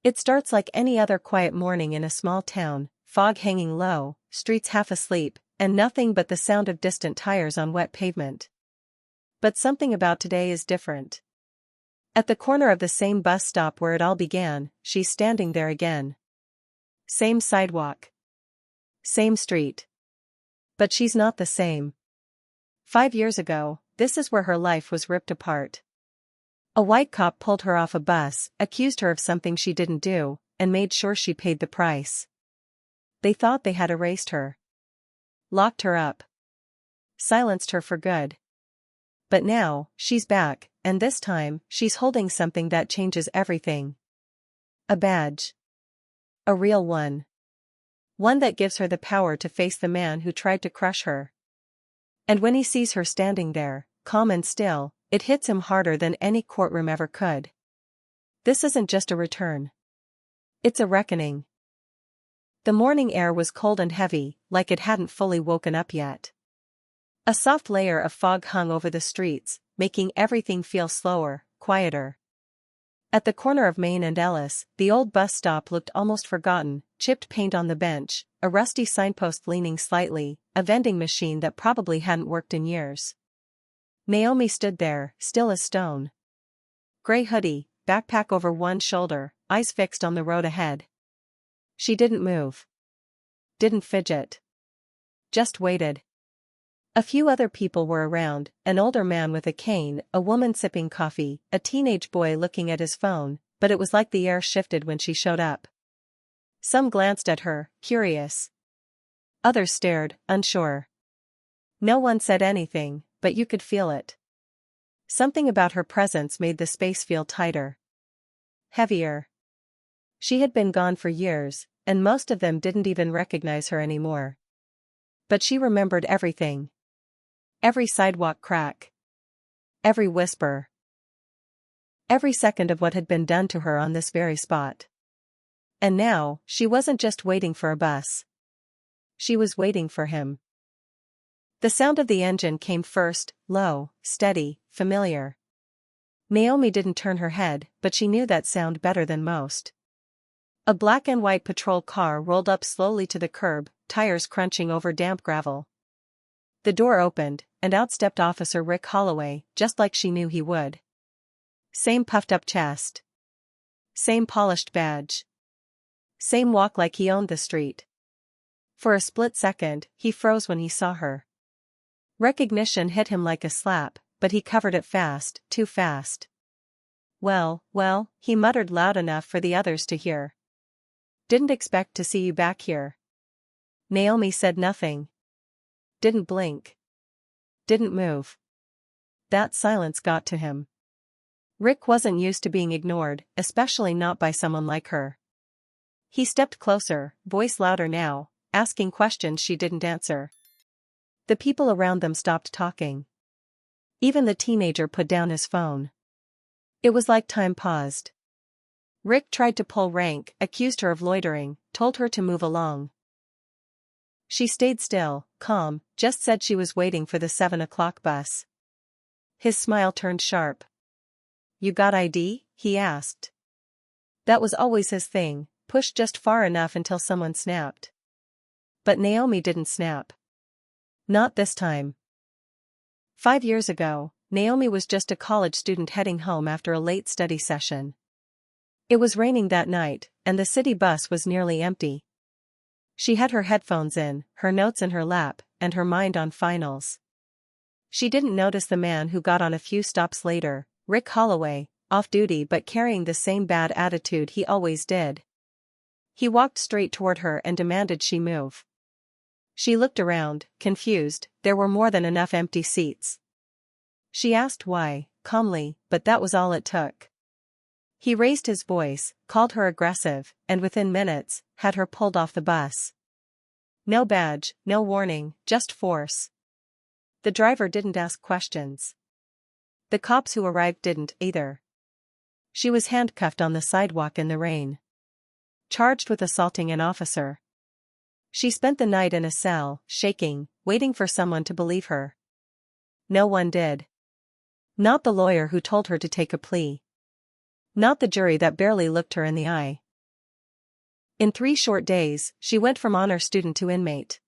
It starts like any other quiet morning in a small town, fog hanging low, streets half asleep, and nothing but the sound of distant tires on wet pavement. But something about today is different. At the corner of the same bus stop where it all began, she's standing there again. Same sidewalk. Same street. But she's not the same. 5 years ago, this is where her life was ripped apart. A white cop pulled her off a bus, accused her of something she didn't do, and made sure she paid the price. They thought they had erased her. Locked her up. Silenced her for good. But now, she's back, and this time, she's holding something that changes everything. A badge. A real one. One that gives her the power to face the man who tried to crush her. And when he sees her standing there, calm and still, it hits him harder than any courtroom ever could. This isn't just a return. It's a reckoning. The morning air was cold and heavy, like it hadn't fully woken up yet. A soft layer of fog hung over the streets, making everything feel slower, quieter. At the corner of Main and Ellis, the old bus stop looked almost forgotten, chipped paint on the bench, a rusty signpost leaning slightly, a vending machine that probably hadn't worked in years. Naomi stood there, still as stone. Gray hoodie, backpack over one shoulder, eyes fixed on the road ahead. She didn't move. Didn't fidget. Just waited. A few other people were around, an older man with a cane, a woman sipping coffee, a teenage boy looking at his phone, but it was like the air shifted when she showed up. Some glanced at her, curious. Others stared, unsure. No one said anything, but you could feel it. Something about her presence made the space feel tighter. Heavier. She had been gone for years, and most of them didn't even recognize her anymore. But she remembered everything. Every sidewalk crack. Every whisper. Every second of what had been done to her on this very spot. And now, she wasn't just waiting for a bus. She was waiting for him. The sound of the engine came first, low, steady, familiar. Naomi didn't turn her head, but she knew that sound better than most. A black and white patrol car rolled up slowly to the curb, tires crunching over damp gravel. The door opened, and out stepped Officer Rick Holloway, just like she knew he would. Same puffed-up chest. Same polished badge. Same walk like he owned the street. For a split second, he froze when he saw her. Recognition hit him like a slap, but he covered it fast, too fast. Well, he muttered loud enough for the others to hear. Didn't expect to see you back here. Naomi said nothing. Didn't blink. Didn't move. That silence got to him. Rick wasn't used to being ignored, especially not by someone like her. He stepped closer, voice louder now, asking questions she didn't answer. The people around them stopped talking. Even the teenager put down his phone. It was like time paused. Rick tried to pull rank, accused her of loitering, told her to move along. She stayed still, calm, just said she was waiting for the 7 o'clock bus. His smile turned sharp. You got ID? He asked. That was always his thing, push just far enough until someone snapped. But Naomi didn't snap. Not this time. 5 years ago, Naomi was just a college student heading home after a late study session. It was raining that night, and the city bus was nearly empty. She had her headphones in, her notes in her lap, and her mind on finals. She didn't notice the man who got on a few stops later, Rick Holloway, off-duty but carrying the same bad attitude he always did. He walked straight toward her and demanded she move. She looked around, confused, there were more than enough empty seats. She asked why, calmly, but that was all it took. He raised his voice, called her aggressive, and within minutes, had her pulled off the bus. No badge, no warning, just force. The driver didn't ask questions. The cops who arrived didn't either. She was handcuffed on the sidewalk in the rain. Charged with assaulting an officer. She spent the night in a cell, shaking, waiting for someone to believe her. No one did. Not the lawyer who told her to take a plea. Not the jury that barely looked her in the eye. In 3 short days, she went from honor student to inmate.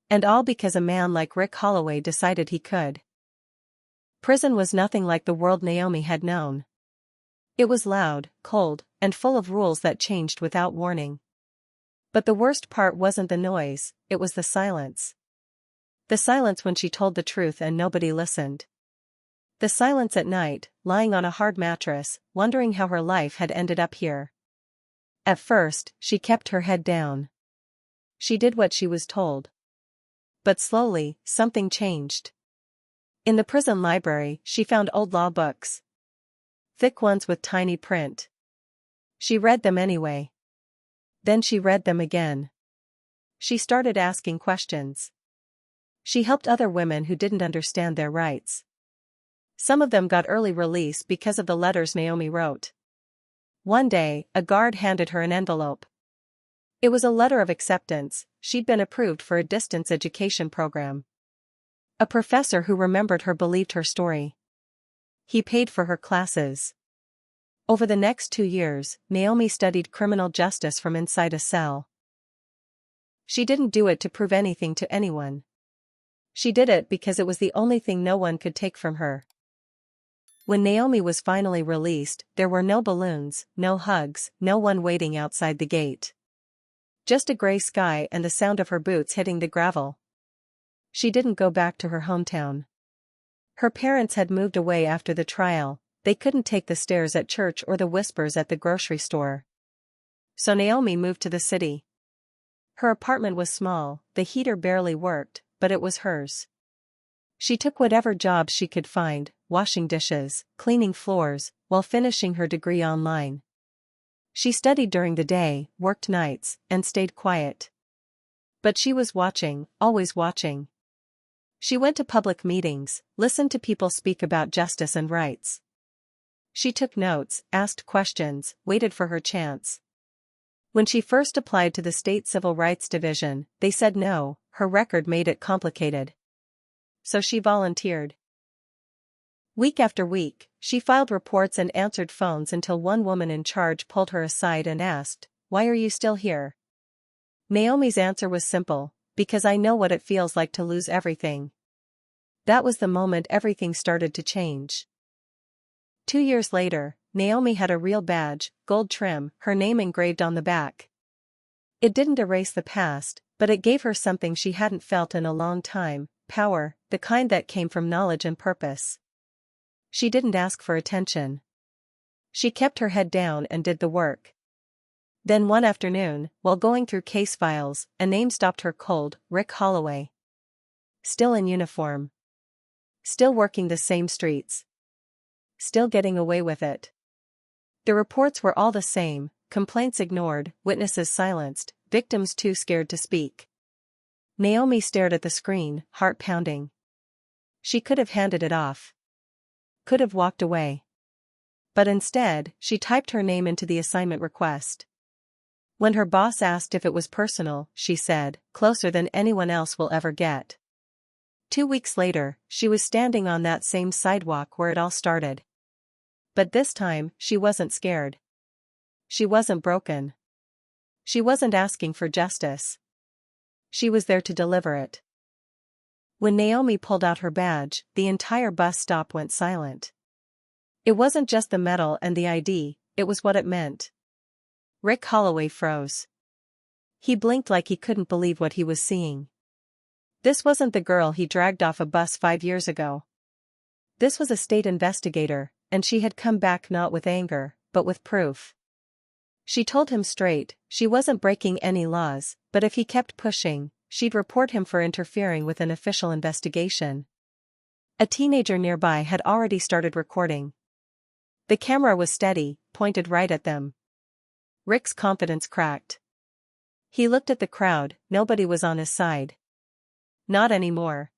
And all because a man like Rick Holloway decided he could. Prison was nothing like the world Naomi had known. It was loud, cold, and full of rules that changed without warning. But the worst part wasn't the noise, it was the silence. The silence when she told the truth and nobody listened. The silence at night, lying on a hard mattress, wondering how her life had ended up here. At first, she kept her head down. She did what she was told. But slowly, something changed. In the prison library, she found old law books. Thick ones with tiny print. She read them anyway. Then she read them again. She started asking questions. She helped other women who didn't understand their rights. Some of them got early release because of the letters Naomi wrote. One day, a guard handed her an envelope. It was a letter of acceptance. She'd been approved for a distance education program. A professor who remembered her believed her story. He paid for her classes. Over the next 2 years, Naomi studied criminal justice from inside a cell. She didn't do it to prove anything to anyone. She did it because it was the only thing no one could take from her. When Naomi was finally released, there were no balloons, no hugs, no one waiting outside the gate. Just a gray sky and the sound of her boots hitting the gravel. She didn't go back to her hometown. Her parents had moved away after the trial. They couldn't take the stares at church or the whispers at the grocery store. So Naomi moved to the city. Her apartment was small, the heater barely worked, but it was hers. She took whatever jobs she could find, washing dishes, cleaning floors, while finishing her degree online. She studied during the day, worked nights, and stayed quiet. But she was watching, always watching. She went to public meetings, listened to people speak about justice and rights. She took notes, asked questions, waited for her chance. When she first applied to the state civil rights division, they said no, her record made it complicated. So she volunteered. Week after week, she filed reports and answered phones until one woman in charge pulled her aside and asked, "Why are you still here?" Naomi's answer was simple, "Because I know what it feels like to lose everything." That was the moment everything started to change. 2 years later, Naomi had a real badge, gold trim, her name engraved on the back. It didn't erase the past, but it gave her something she hadn't felt in a long time, power, the kind that came from knowledge and purpose. She didn't ask for attention. She kept her head down and did the work. Then one afternoon, while going through case files, a name stopped her cold, Rick Holloway. Still in uniform. Still working the same streets. Still getting away with it. The reports were all the same, complaints ignored, witnesses silenced, victims too scared to speak. Naomi stared at the screen, heart pounding. She could have handed it off. Could have walked away. But instead, she typed her name into the assignment request. When her boss asked if it was personal, she said, "Closer than anyone else will ever get." 2 weeks later, she was standing on that same sidewalk where it all started. But this time, she wasn't scared. She wasn't broken. She wasn't asking for justice. She was there to deliver it. When Naomi pulled out her badge, the entire bus stop went silent. It wasn't just the medal and the ID, it was what it meant. Rick Holloway froze. He blinked like he couldn't believe what he was seeing. This wasn't the girl he dragged off a bus 5 years ago. This was a state investigator, and she had come back not with anger, but with proof. She told him straight, she wasn't breaking any laws, but if he kept pushing, she'd report him for interfering with an official investigation. A teenager nearby had already started recording. The camera was steady, pointed right at them. Rick's confidence cracked. He looked at the crowd, nobody was on his side. Not anymore.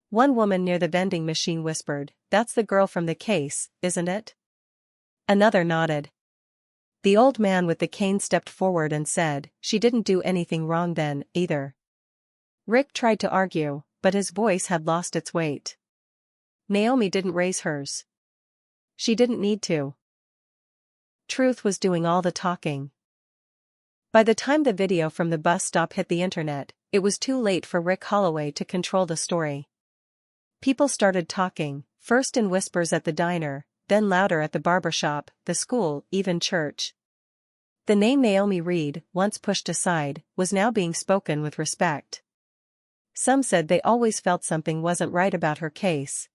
One woman near the vending machine whispered, "That's the girl from the case, isn't it?" Another nodded. The old man with the cane stepped forward and said, "She didn't do anything wrong then, either." Rick tried to argue, but his voice had lost its weight. Naomi didn't raise hers. She didn't need to. Truth was doing all the talking. By the time the video from the bus stop hit the internet, it was too late for Rick Holloway to control the story. People started talking, first in whispers at the diner, then louder at the barbershop, the school, even church. The name Naomi Reed, once pushed aside, was now being spoken with respect. Some said they always felt something wasn't right about her case.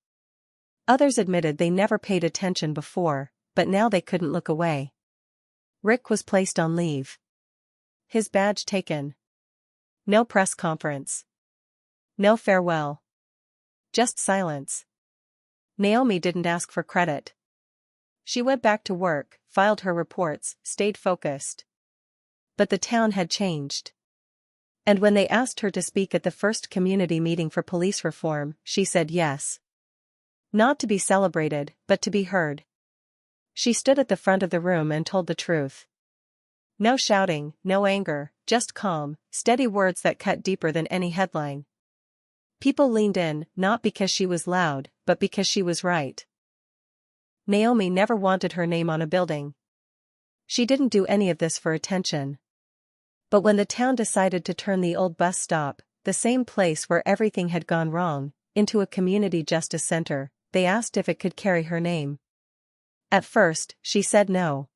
Others admitted they never paid attention before, but now they couldn't look away. Rick was placed on leave. His badge taken. No press conference. No farewell. Just silence. Naomi didn't ask for credit. She went back to work, filed her reports, stayed focused. But the town had changed. And when they asked her to speak at the first community meeting for police reform, she said yes. Not to be celebrated, but to be heard. She stood at the front of the room and told the truth. No shouting, no anger, just calm, steady words that cut deeper than any headline. People leaned in, not because she was loud, but because she was right. Naomi never wanted her name on a building. She didn't do any of this for attention. But when the town decided to turn the old bus stop, the same place where everything had gone wrong, into a community justice center, they asked if it could carry her name. At first, she said no.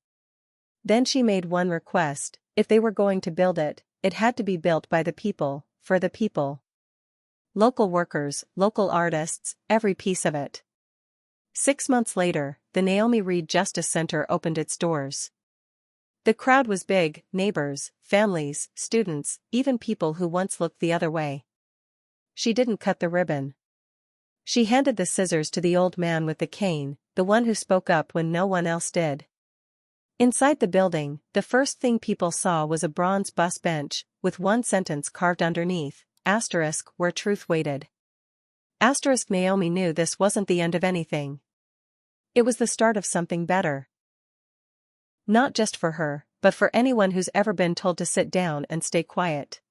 Then she made one request: if they were going to build it, it had to be built by the people, for the people. Local workers, local artists, every piece of it. 6 months later, the Naomi Reed Justice Center opened its doors. The crowd was big: neighbors, families, students, even people who once looked the other way. She didn't cut the ribbon. She handed the scissors to the old man with the cane, the one who spoke up when no one else did. Inside the building, the first thing people saw was a bronze bus bench, with one sentence carved underneath: asterisk, where truth waited. Asterisk. Naomi knew this wasn't the end of anything. It was the start of something better. Not just for her, but for anyone who's ever been told to sit down and stay quiet.